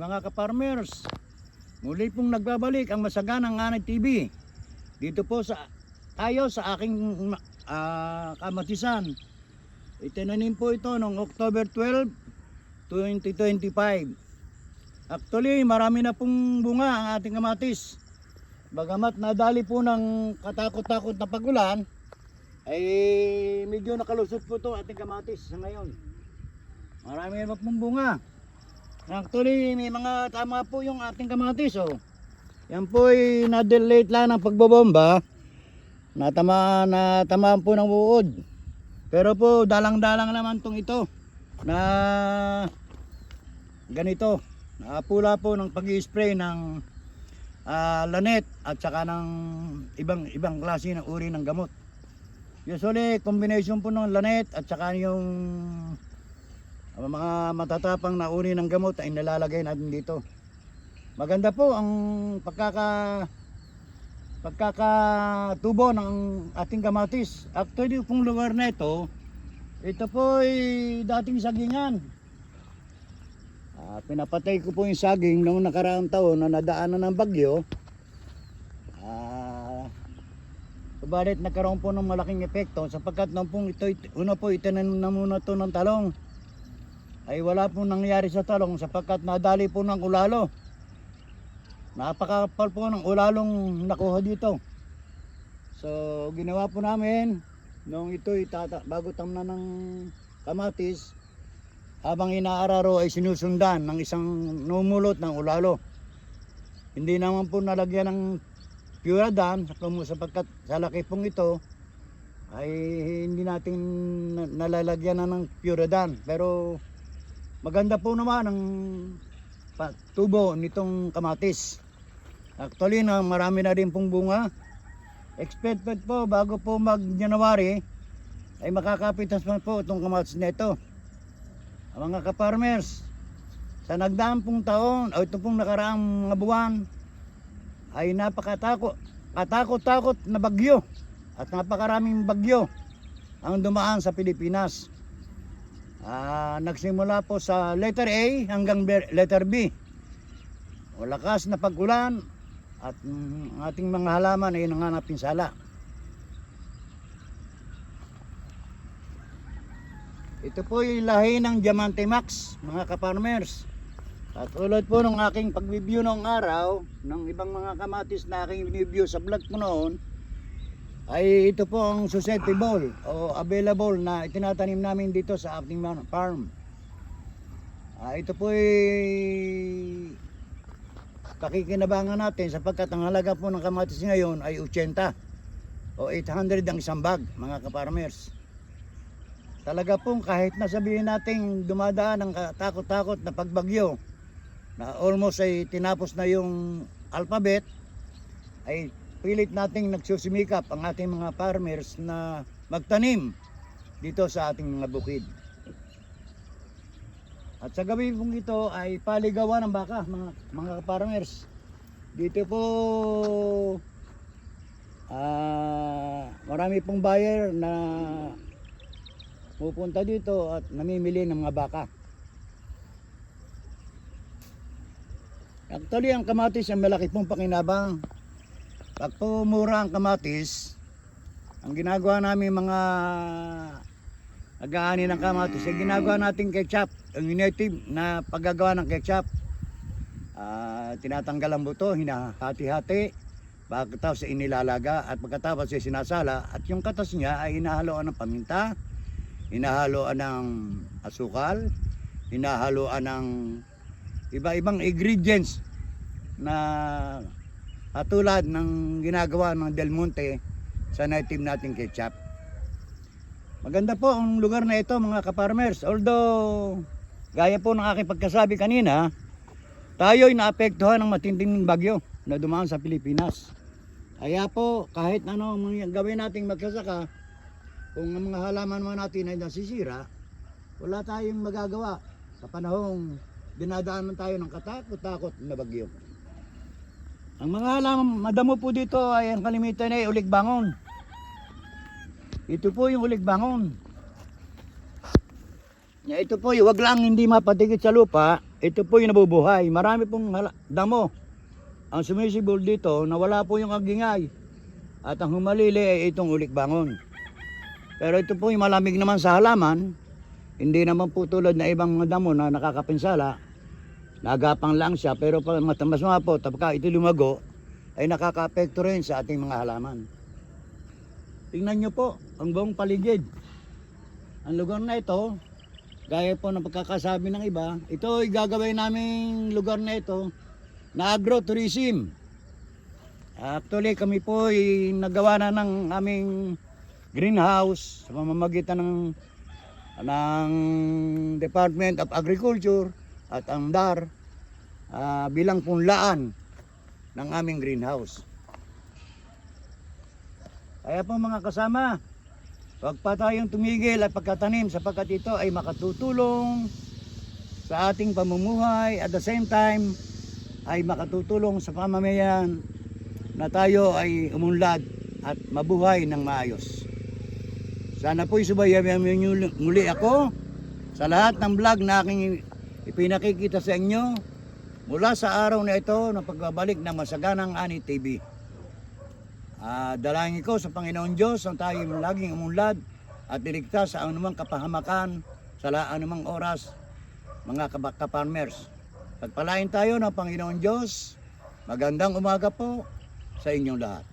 mga ka-farmers, muli pong nagbabalik ang Masaganang Anay TV. Dito po tayo sa aking kamatisan. Itinanim po ito noong October 12, 2025. Actually, marami na pong bunga ang ating kamatis. Bagamat nadali po ng katakot-takot na pagulan, ay medyo nakalusot po ito ating kamatis sa ngayon. Marami na pong bunga. Actually, may mga tama po yung ating kamatis. Oh. Yan po ay na-delete lang ng pagbobomba. Natamaan po ng buod. Pero po, dalang-dalang naman tong ito na ganito. Napula po ng pag-i-spray ng lanet at saka ng ibang klase ng uri ng gamot. Usually, combination po ng lanet at saka yung mga matatapang na uri ng gamot ay nalalagay natin dito. Maganda po ang pagkakatubo ng ating kamatis. Actually, kung lugar na ito po ay dating sagingan. Pinapatay ko po yung saging noong nakaraang taon na nadaanan ng bagyo. Subalit nagkaroon po ng malaking epekto sapagkat nung pong ito, una po itanim na muna ito ng talong. Ay wala pong nangyari sa talong sapagkat nadali po ng ulalo. Napakapal po ng ulalong nakuha dito. So ginawa po namin nung ito bago tamnan ng kamatis, habang inaararo ay sinusundan ng isang numulot ng ulalo. Hindi naman po nalagyan ng Puradan sapagkat sa laki pong ito ay hindi natin nalalagyan na ng Puradan. Pero maganda po naman ang tubo nitong kamatis. Actually, marami na rin pong bunga. Expected po bago po mag-January ay makakapitas man po itong kamatis na ito. Ang mga ka-farmers, sa nagdaang pong taon o ito pong nakaraang mga buwan ay napakatakot na bagyo at napakaraming bagyo ang dumaan sa Pilipinas. Nagsimula po sa letter A hanggang letter B. Malakas na pag-ulan at ating mga halaman ay nanganap pinsala. Ito po yung lahi ng Diamante Max, mga ka-farmers. At ulad po ng aking pag-review noong araw, ng ibang mga kamatis na aking review sa vlog po noon, ay ito po ang susceptible o available na itinatanim namin dito sa ating farm. Ito po ay pakikinabangan natin sapagkat ang halaga po ng kamatis ngayon ay 80 o 800 ang isang bag, mga ka-farmers. Talaga pong kahit na sabihin natin dumadaan ng takot-takot na pagbagyo na almost ay tinapos na yung alphabet, ay pilit nating nagsusimikap ang ating mga farmers na magtanim dito sa ating mga bukid. At sa gabi pong ito ay paligawan ng baka, mga farmers. Dito po marami pong buyer na pupunta dito at namimili ng mga baka. Actually, ang kamatis ay malaki pong pakinabang. Pag po mura ang kamatis, ang ginagawa namin mga nag-aani ng kamatis ay ginagawa natin ketchup. Ang native na paggagawa ng ketchup, tinatanggal ang buto, hinahati-hati, pagkatapos ay inilalaga at pagkatapos ay sinasala at yung katas niya ay hinahaloan ng paminta, hinahaloan ng asukal, hinahaloan ng iba-ibang ingredients na katulad ng ginagawa ng Del Monte sa native nating ketchup. Maganda po ang lugar na ito, mga ka-farmers. Although, gaya po ng aking pagkasabi kanina, tayo ay naapektuhan ng matinding bagyo na dumaan sa Pilipinas. Kaya po, kahit ano gawin nating magsasaka, kung ang mga halaman naman natin ay nasisira, wala tayong magagawa sa panahong dinadaanan tayo ng katakot-takot na bagyo. Ang mga halaman, madamo po dito ay ang kalimitan ay uligbangon. Ito po yung uligbangon. Ito po, wag lang hindi mapatigit sa lupa. ito po yung nabubuhay. Marami pong damo ang sumisibol dito na wala po yung agingay. At ang humalili ay itong ulik-bangon. Pero ito po yung malamig naman sa halaman. Hindi naman po tulad na ibang mga damo na nakakapinsala. Nagapang lang siya, pero pag mas po, tapos ito lumago, ay nakaka-apekto rin sa ating mga halaman. Tingnan nyo po, ang buong paligid. Ang lugar na ito, gaya po ng pagkakasabi ng iba, ito ay gagawin naming lugar na ito na agrotourism. Actually, kami po ay nagawa na ng aming greenhouse sa pamamagitan ng Department of Agriculture at ang DAR bilang punlaan ng aming greenhouse. Kaya po mga kasama, huwag pa tayong tumigil at pagkatanim sapagkat ito ay makatutulong sa ating pamumuhay at the same time ay makatutulong sa pamamayan na tayo ay umunlad at mabuhay ng maayos. Sana po isubayan niyo muli ako sa lahat ng vlog na aking ipinakikita sa inyo mula sa araw na ito ng pagbabalik ng Masaganang Ani TV. Dalangin ko sa Panginoon Diyos ang tayo laging umunlad at iligtas sa anumang kapahamakan sa anumang oras, mga kaparmers. Pagpalain tayo ng Panginoon Diyos. Magandang umaga po sa inyong lahat.